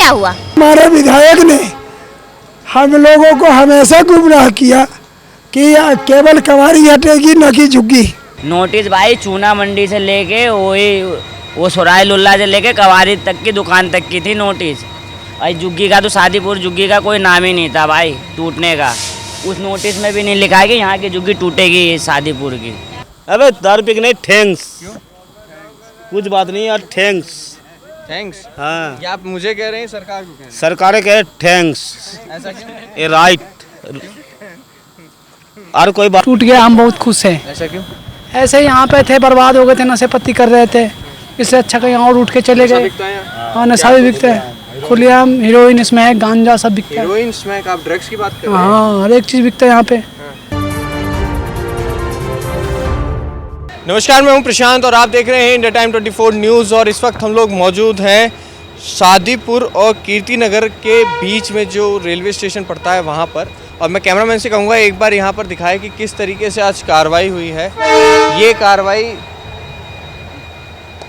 क्या हुआ? हमारे विधायक ने हम लोगों को हमेशा गुमराह किया कि केवल कवारी हटेगी न कि झुग्गी। नोटिस भाई चूना मंडी से लेके वो सुराय लुल्ला से लेके कवारी तक की दुकान तक की थी नोटिस। भाई झुग्गी का तो शादीपुर झुग्गी का कोई नाम ही नहीं था भाई टूटने का। उस नोटिस में भी नहीं लिखा है कि यहाँ की झुग्गी टूटेगी शादीपुर की। अबे दारू नहीं थैंक्स, कुछ बात नहीं यार, थैंक्स। हाँ, क्या आप मुझे कह रहे हैं, सरकार को कह रहे हैं? सरकार कहे थैंक्स, ऐसा क्यों? ये राइट। और कोई बात टूट गया, हम बहुत खुश हैं। ऐसा क्यों? ऐसे ही यहाँ पे थे, बर्बाद हो गए थे, नशे पत्ती कर रहे थे, इससे अच्छा कहीं और उठ के चले गए। हाँ, नशा भी बिकते हैं, खुलेआम हीरोइन, स्मैक, गांजा सब बिकता है। हीरोइन, स्मैक, आप ड्रग्स की बात कर रहे हैं? हाँ, हर एक चीज़ बिकता है यहाँ पे। नमस्कार, मैं हूं प्रशांत और आप देख रहे हैं इंडिया टाइम 24 न्यूज़। और इस वक्त हम लोग मौजूद हैं शादीपुर और कीर्ति नगर के बीच में जो रेलवे स्टेशन पड़ता है वहां पर। और मैं कैमरामैन से कहूँगा एक बार यहाँ पर दिखाए कि किस तरीके से आज कार्रवाई हुई है। ये कार्रवाई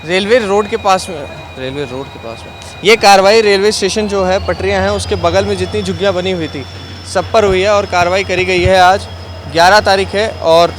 रेलवे रोड के पास में ये कार्रवाई रेलवे स्टेशन जो है, पटरियाँ हैं, उसके बगल में जितनी झुग्गियाँ बनी हुई थी सब पर हुई है। और कार्रवाई करी गई है। आज 11 तारीख है और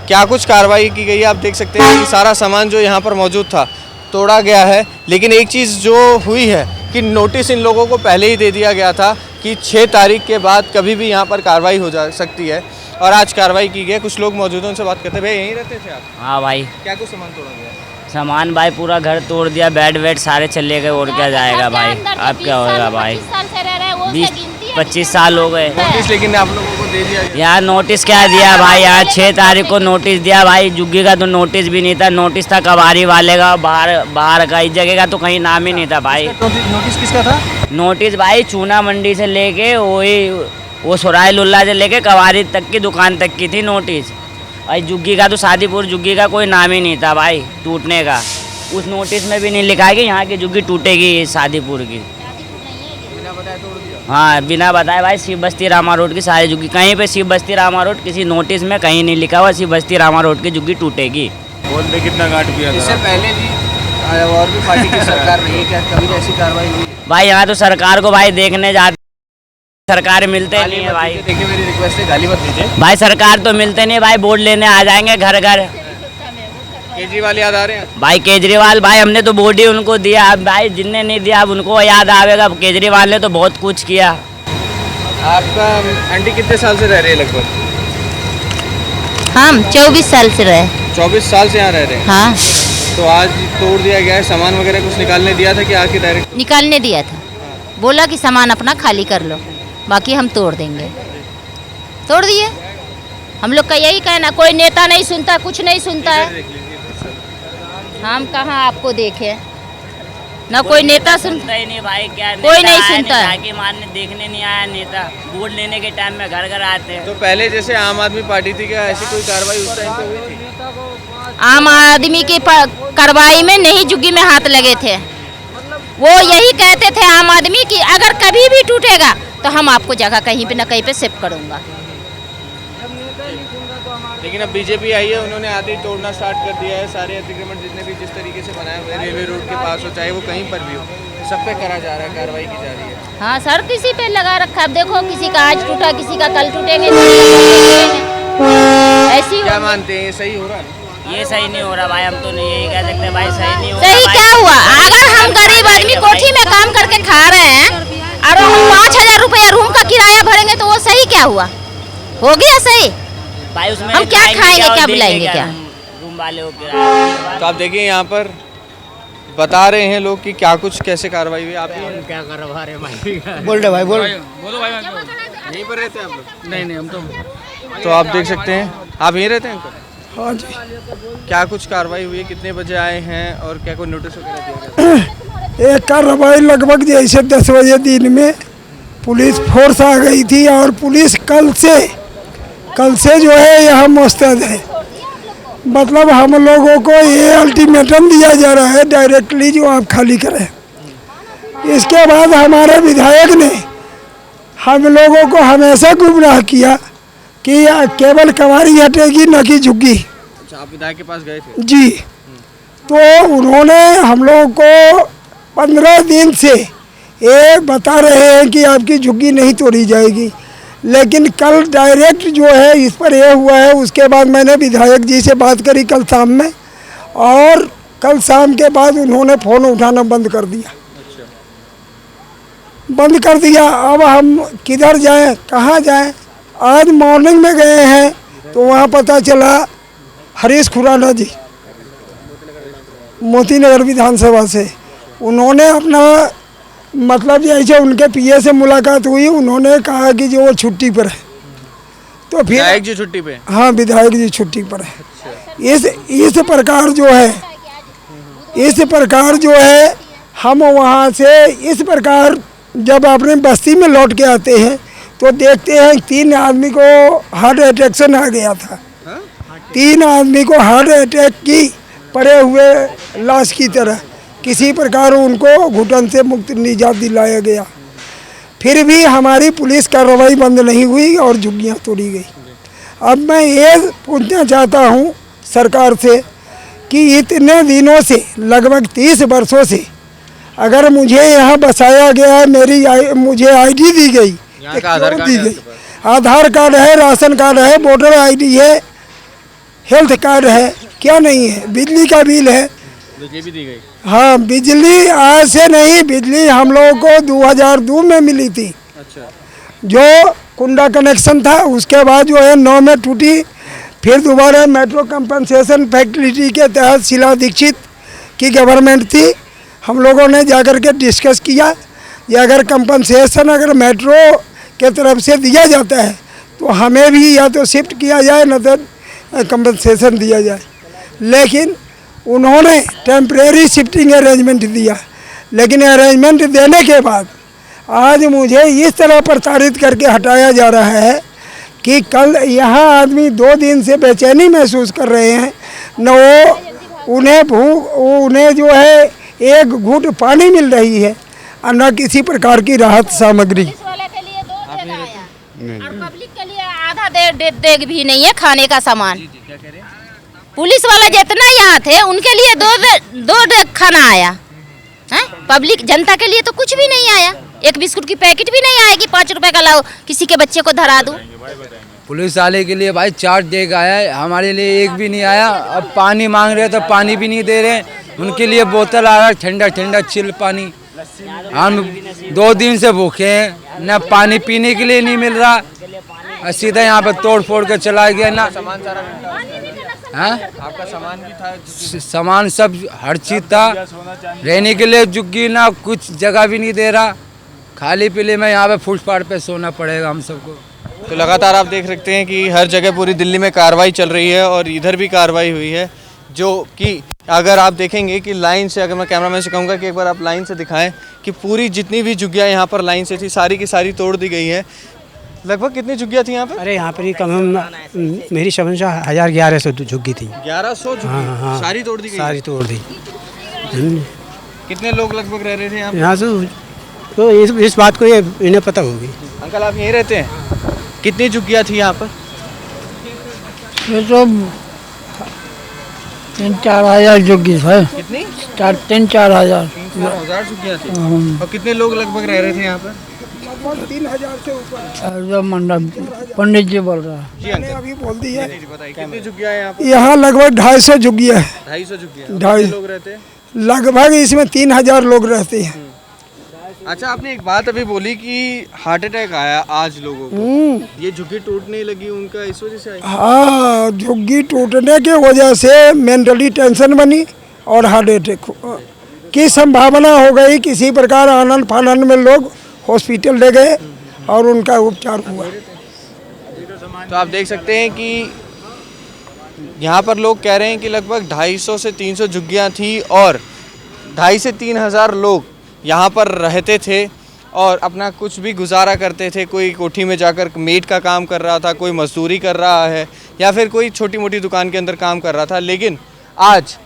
क्या कुछ कार्रवाई की गई है आप देख सकते हैं कि सारा सामान जो यहाँ पर मौजूद था तोड़ा गया है। लेकिन एक चीज़ जो हुई है कि नोटिस इन लोगों को पहले ही दे दिया गया था कि 6 तारीख के बाद कभी भी यहाँ पर कार्रवाई हो जा सकती है। और आज कार्रवाई की गई। कुछ लोग मौजूद हैं, उनसे बात करते हैं। भैया यहीं रहते थे आप? हाँ भाई। क्या कुछ सामान तोड़ा गया? सामान भाई पूरा घर तोड़ दिया, बेड वेड सारे चले गए। और क्या जाएगा भाई, अब क्या होगा भाई, 20-25 साल हो गए। नोटिस लेकिन आप लोगों को दे दिया गया। यार नोटिस क्या दिया भाई, यार 6 तारीख को नोटिस दिया भाई। झुग्गी का तो नोटिस भी नहीं था, नोटिस था कवारी वाले का, बाहर का, इस जगह का तो कहीं नाम ही नहीं था भाई। नोटिस किसका था? नोटिस भाई चूना मंडी से लेके वो सुराय लुल्ला से लेके कवारी तक की दुकान तक की थी नोटिस। भाई झुग्गी का तो शादीपुर झुग्गी का कोई नाम ही नहीं था भाई टूटने का। उस नोटिस में भी नहीं लिखा है कि यहाँ की झुग्गी टूटेगी शादीपुर की। बिना बताए तोड़ दिया? हाँ, बिना बताए भाई। शिव बस्ती रामा रोड की सारी झुग्गी, कहीं पे शिव बस्ती रामा रोड किसी नोटिस में कहीं नहीं लिखा हुआ शिव बस्ती रामा रोड की झुग्गी टूटेगी। बोल दे कितना काट पिया था। इससे पहले भी और भी पार्टी की सरकार रही है, क्या कभी ऐसी कार्रवाई हुई? भाई यहाँ तो सरकार को भाई देखने जाते, सरकार मिलते नहीं है भाई। देखिए मेरी रिक्वेस्ट है, गाली मत दीजिए भाई। सरकार तो मिलते नहीं भाई, वोट लेने आ जाएंगे घर घर। केजरीवाल याद आ रहे हैं भाई केजरीवाल भाई, हमने तो वोट ही उनको दिया। अब भाई जिनने नहीं दिया अब उनको याद आवेगा। केजरीवाल ने तो बहुत कुछ किया। आपका आंटी कितने साल से रह रहे हैं? लगभग हम 24 साल से रहे। 24 साल से यहाँ रह रहे हैं? हाँ। तो आज तोड़ दिया गया है, सामान वगैरह कुछ निकालने दिया था कि आके डायरेक्ट निकालने दिया था, बोला कि सामान अपना खाली कर लो, बाकी हम तोड़ देंगे। तोड़ दिए। हम लोग का यही कहना, कोई नेता नहीं सुनता, कुछ नहीं सुनता है। हम कहाँ आपको देखे ना, कोई नेता सुनता ही नहीं भाई। क्या कोई नहीं सुनता है। जाके मारने देखने नहीं आया नेता। वोट लेने के टाइम में घर घर आते हैं। तो पहले जैसे आम आदमी पार्टी थी, क्या ऐसी कोई कार्रवाई उस टाइम पे हुई थी? आम आदमी की कार्रवाई में नहीं झुग्गी में हाथ लगे थे। वो यही कहते थे आम आदमी की अगर कभी भी टूटेगा तो हम आपको जगह कहीं पे न कहीं पे शिफ्ट करूँगा। लेकिन अब बीजेपी आई है, उन्होंने आते ही तोड़ना स्टार्ट कर दिया है। सारे अतिक्रमण जितने भी जिस तरीके से बनाए हुए रेलवे रोड के पास हो, चाहे वो कहीं पर भी हो, सब पे करा जा रहा है, कार्रवाई की जा रही है। हाँ सर, किसी पे लगा रखा है। अब देखो किसी का आज टूटा, किसी का कल टूटेंगे। ऐसी क्या मानते हैं, ये सही हो रहा है? ये सही नहीं हो रहा भाई। हम तो नहीं यही कह सकते भाई, सही नहीं हो रहा। सही क्या हुआ? अगर हम गरीब आदमी कोठी में काम करके खा रहे हैं और हम 5000 रुपया रूम का किराया भरेंगे तो वो सही क्या हुआ? हो गया सही भाई। उसमें हम क्या खाएंगे, क्या बुलाएंगे, क्या रूम वाले हो गया। तो आप देखिए यहाँ पर बता रहे हैं लोग कि क्या कुछ कैसे कार्रवाई हुई। आप क्या करवा रहे भाई? बोल रहे भाई, बोलो भाई। यहीं पर रहते हैं आप लोग? नहीं हम तो आप देख सकते हैं, आप यहीं रहते हैं अंकल? हाँ जी। क्या कुछ कार्रवाई हुई है, कितने बजे आए हैं और क्या कोई नोटिस वगैरह दिया गया? एक कार्रवाई लगभग जैसे 10 बजे दिन में पुलिस फोर्स आ गई थी और पुलिस कल से जो है यहाँ मुस्तैद है। मतलब हम लोगों को ये अल्टीमेटम दिया जा रहा है डायरेक्टली जो आप खाली करें। इसके बाद हमारे विधायक ने हम लोगों को हमेशा गुमराह किया कि केवल कवारी हटेगी न कि झुग्गी। अच्छा, आप विधायक के पास गए थे? जी। तो उन्होंने हम लोगों को 15 दिन से ये बता रहे हैं कि आपकी झुग्गी नहीं तोड़ी जाएगी, लेकिन कल डायरेक्ट जो है इस पर यह हुआ है। उसके बाद मैंने विधायक जी से बात करी कल शाम में, और कल शाम के बाद उन्होंने फ़ोन उठाना बंद कर दिया। बंद कर दिया। अब हम किधर जाएं, कहाँ जाएं? आज मॉर्निंग में गए हैं तो वहाँ पता चला हरीश खुराना जी मोतीनगर विधानसभा से, उन्होंने अपना मतलब जैसे उनके पीए से मुलाकात हुई, उन्होंने कहा कि जो वो छुट्टी पर है। तो फिर विधायक जी छुट्टी पे? हाँ, विधायक जी छुट्टी पर है। इस प्रकार जो है हम वहाँ से इस प्रकार जब अपने बस्ती में लौट के आते हैं तो देखते हैं 3 आदमी को हार्ट अटैक से आ गया था। 3 आदमी को हार्ट अटैक की पड़े हुए लाश की तरह किसी प्रकार उनको घुटन से मुक्त निजात दिलाया गया। फिर भी हमारी पुलिस कार्रवाई बंद नहीं हुई और झुग्गियाँ तोड़ी गई। अब मैं ये पूछना चाहता हूँ सरकार से कि इतने दिनों से लगभग 30 वर्षों से अगर मुझे यहाँ बसाया गया है, मुझे आईडी दी गई, यहाँ का आधार कार्ड दी है गई, आपके पास? आधार कार्ड है, राशन कार्ड है, वोटर आईडी है, हेल्थ कार्ड है, क्या नहीं है? बिजली का बिल है। बिजली भी दी गई? हाँ, बिजली आज से नहीं, बिजली हम लोगों को 2002 में मिली थी। अच्छा। जो कुंडा कनेक्शन था उसके बाद जो है 9 में टूटी। फिर दोबारा मेट्रो कंपनसेशन फैसिलिटी के तहत शीला दीक्षित की गवर्नमेंट थी। हम लोगों ने जाकर के डिस्कस किया कि अगर कंपनसेशन अगर मेट्रो के तरफ से दिया जाता है तो हमें भी या तो शिफ्ट किया जाए न तो कंपनसेशन दिया जाए। लेकिन उन्होंने टेम्परेरी शिफ्टिंग अरेंजमेंट दिया, लेकिन अरेंजमेंट देने के बाद आज मुझे इस तरह प्रताड़ित करके हटाया जा रहा है कि कल यहाँ आदमी 2 दिन से बेचैनी महसूस कर रहे हैं। न वो उन्हें जो है एक घूंट पानी मिल रही है और न किसी प्रकार की राहत सामग्री। पुलिस वाले के लिए 2 दिन आया और पब्लिक के लिए आधा देग भी नहीं है खाने का सामान। क्या कह रहे हैं? पुलिस वाला जितना यहाँ थे उनके लिए 2 देग खाना आया है, पब्लिक जनता के लिए तो कुछ भी नहीं आया। एक बिस्कुट की पैकेट भी नहीं आया कि 5 रुपए का लाओ किसी के बच्चे को धरा दूं। पुलिस वाले के लिए भाई 4 देग आया है, हमारे लिए एक भी नहीं आया। अब पानी मांग रहे तो पानी भी नहीं दे रहे, उनके लिए बोतल आ रहा है ठंडा ठंडा चिल पानी। हम 2 दिन से भूखे हैं, न पानी पीने के लिए नहीं मिल रहा, सीधा यहाँ पर तोड़ फोड़ के चला गया ना। सामान सारा हाँ, आपका सामान भी था? सामान सब हर चीज़ था, रहने के लिए झुग्गी ना, कुछ जगह भी नहीं दे रहा। खाली पीले में यहाँ पे फुटपाथ पे सोना पड़ेगा हम सबको। तो लगातार आप देख सकते हैं कि हर जगह पूरी दिल्ली में कार्रवाई चल रही है और इधर भी कार्रवाई हुई है, जो कि अगर आप देखेंगे कि लाइन से, अगर मैं कैमरामैन से कहूँगा कि एक बार आप लाइन से दिखाएं कि पूरी जितनी भी झुग्गियाँ यहाँ पर लाइन से थी सारी की सारी तोड़ दी गई है। लगभग कितनी झुग्गियाँ थी यहाँ पर? अरे यहाँ पर ही कम मेरी समझ से 1100 झुग्गी थी। 1100 झुग्गी? हाँ। सारी तोड़ दी गई? सारी तोड़ दी। कितने लोग लगभग रह रहे थे यहाँ पर? यहाँ से तो इस बात को ये इन्हें पता होगी। अंकल आप यहीं रहते हैं? कितनी झुग्गियाँ थी यहाँ पर? ये तो 3-4 हज़ार झुग्गी है। कितनी? 3-4 हज़ार। 3-4 हज़ार झुग्गियाँ थी। और कितने लोग लगभग रह रहे थे यहाँ पर? 3000 से ऊपर। जो मंडप पंडित जी बोल रहा है। जी अंकल अभी बोल दी है। जी बताइए कितनी झुग्गियाँ हैं यहाँ पर? यहाँ लगभग 250 झुग्गियाँ है। 250 झुग्गियाँ। 250 लोग रहते हैं? लगभग इसमें 3000 लोग रहते हैं। अच्छा, आपने एक बात अभी बोली कि हार्ट अटैक आया आज लोगों को, ये झुग्गी टूटने लगी उनका इस वजह से आई? हाँ, झुग्गी टूटने की वजह से मेंटली टेंशन बनी और हार्ट अटैक की संभावना हो गई। किसी प्रकार आनंद फानंद में लोग हॉस्पिटल ले गए और उनका उपचार हुआ। तो आप देख सकते हैं कि यहाँ पर लोग कह रहे हैं कि लगभग 250 से 300 झुग्गियाँ थी और 2,500 से 3,000 लोग यहाँ पर रहते थे और अपना कुछ भी गुजारा करते थे। कोई कोठी में जाकर मेड का काम कर रहा था, कोई मजदूरी कर रहा है या फिर कोई छोटी मोटी दुकान के अंदर काम कर रहा था। लेकिन आज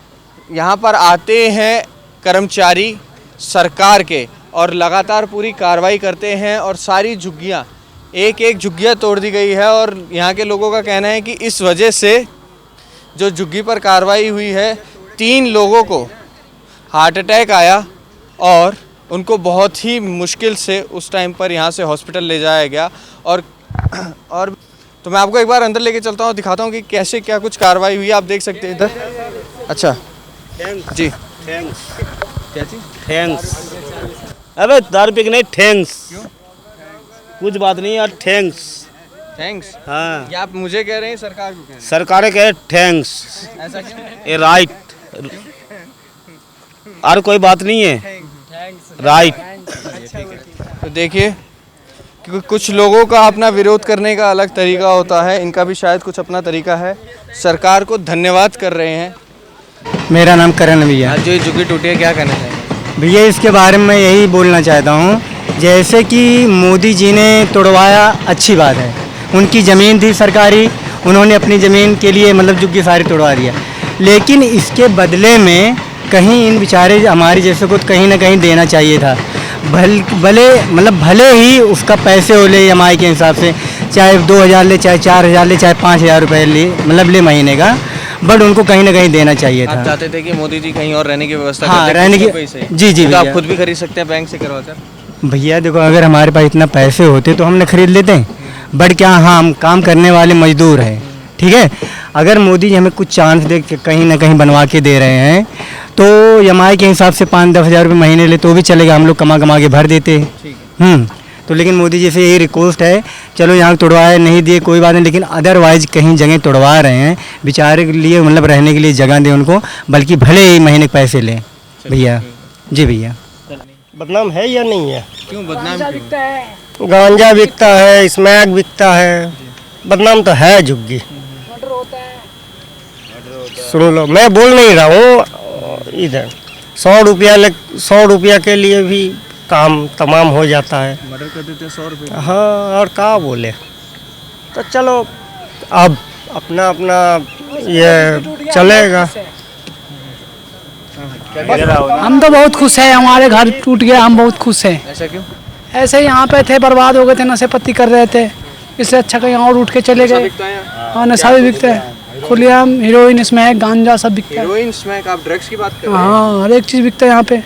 यहाँ पर आते हैं कर्मचारी सरकार के और लगातार पूरी कार्रवाई करते हैं और सारी झुग्गियाँ एक झुग्गियाँ तोड़ दी गई है। और यहाँ के लोगों का कहना है कि इस वजह से जो झुग्गी पर कार्रवाई हुई है, 3 लोगों को हार्ट अटैक आया और उनको बहुत ही मुश्किल से उस टाइम पर यहाँ से हॉस्पिटल ले जाया गया। और तो मैं आपको एक बार अंदर लेके चलता हूँ, दिखाता हूँ कि कैसे क्या कुछ कार्रवाई हुई। आप देख सकते हैं इधर। अच्छा जी, थैंक्स। क्या चीज़? थैंक्स। अबे दारू पी के नहीं, थैंक्स। कुछ बात नहीं यार, थैंक्स। थैंक्स। हाँ, ये आप मुझे कह रहे हैं, सरकार को कह रहे सरकारें कह रहे थैंक्स। हैं? ऐसा क्यों? ये राइट, और कोई बात नहीं है, राइट। तो देखिए कि कुछ लोगों का अपना विरोध करने का अलग तरीका होता है, इनका भी शायद कुछ अपना तरीका है। सरकार को धन्यवाद कर रहे हैं। मेरा नाम करण भैया। आज जो ये झुग्गी टूटी है, क्या कहना चाहिए? भैया इसके बारे में यही बोलना चाहता हूँ, जैसे कि मोदी जी ने तोड़वाया, अच्छी बात है। उनकी ज़मीन थी सरकारी, उन्होंने अपनी ज़मीन के लिए मतलब झुग्गी सारी तोड़वा दिया, लेकिन इसके बदले में कहीं इन बेचारे हमारे जैसे को कहीं ना कहीं देना चाहिए था। भले ही उसका पैसे हो ले EMI के हिसाब से, चाहे 2000 ले, चाहे 4000 ले, चाहे 5000 रुपये ले, ले महीने का, बट उनको कहीं ना कहीं देना चाहिए था। आप चाहते थे कि मोदी जी कहीं और रहने की व्यवस्था हाँ, करते, रहने की, जी जी तो आप भैया। खुद भी खरीद सकते हैं बैंक से करवाकर। भैया देखो, अगर हमारे पास इतना पैसे होते तो हमने खरीद लेते हैं, बट क्या, हाँ, हम काम करने वाले मजदूर हैं, ठीक है। अगर मोदी जी हमें कुछ चांस दे के कहीं ना कहीं बनवा के दे रहे हैं, तो EMI के हिसाब से 5-10 हज़ार रुपये महीने ले तो भी चलेगा, हम लोग कमा के भर देते हैं। तो लेकिन मोदी जी से यही रिक्वेस्ट है, चलो यहाँ तोड़वाए नहीं दिए कोई बात नहीं, लेकिन अदरवाइज कहीं जगह तोड़वा रहे हैं, बेचारे के लिए मतलब रहने के लिए जगह दें उनको, बल्कि भले ही महीने के पैसे लें भैया। जी भैया। बदनाम है या नहीं है? क्यों बदनाम क्यों? गांजा बिकता है, स्मैक बिकता है, बदनाम तो है झुग्गी। सुन लो, मैं बोल नहीं रहा हूँ, इधर 100 रुपया के लिए भी काम तमाम हो जाता है। मर्डर कर देते हैं 100 रुपये। हाँ, और क्या बोले, तो चलो अब अपना अपना ये चलेगा। हम तो बहुत खुश हैं, हमारे घर टूट गया, हम बहुत खुश हैं। ऐसा क्यों? ऐसे ही यहाँ पे थे, बर्बाद हो गए थे, नशे पत्ती कर रहे थे, इससे अच्छा कहीं और उठ के चले गए। हाँ, नशा भी बिकते हैं, खुलेआम हीरोइन, स्मैक, गांजा सब बिकता है। हीरोइन, स्मैक, आप ड्रग्स की बात कर रहे हैं? हाँ, हर एक चीज़ बिकता है यहाँ पे,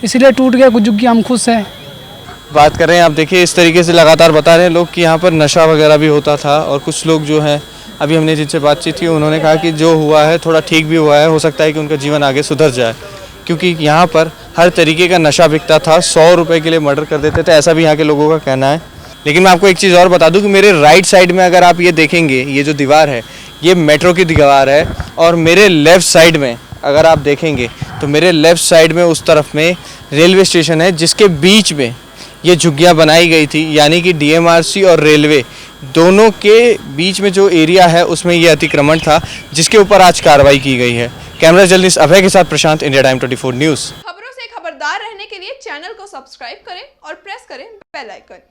इसीलिए टूट गया कुछ झुग्गी, हम खुश हैं। बात कर रहे हैं, आप देखिए इस तरीके से लगातार बता रहे हैं लोग कि यहाँ पर नशा वगैरह भी होता था। और कुछ लोग जो हैं, अभी हमने जिनसे बातचीत की, उन्होंने कहा कि जो हुआ है थोड़ा ठीक भी हुआ है, हो सकता है कि उनका जीवन आगे सुधर जाए, क्योंकि यहाँ पर हर तरीके का नशा बिकता था। 100 रुपये के लिए मर्डर कर देते थे, ऐसा भी यहाँ के लोगों का कहना है। लेकिन मैं आपको एक चीज़ और बता दूं कि मेरे राइट साइड में अगर आप ये देखेंगे, ये जो दीवार है ये मेट्रो की दीवार है, और मेरे लेफ़्ट साइड में अगर आप देखेंगे तो मेरे लेफ़्ट साइड में उस तरफ में रेलवे स्टेशन है, जिसके बीच में ये झुग्गियाँ बनाई गई थी, यानी कि DMRC और रेलवे दोनों के बीच में जो एरिया है उसमें ये अतिक्रमण था, जिसके ऊपर आज कार्रवाई की गई है। कैमरा जर्नलिस्ट अभय के साथ प्रशांत, इंडिया टाइम 24 न्यूज़। खबरों से खबरदार रहने के लिए चैनल को सब्सक्राइब करें और प्रेस करें बेल आइकन।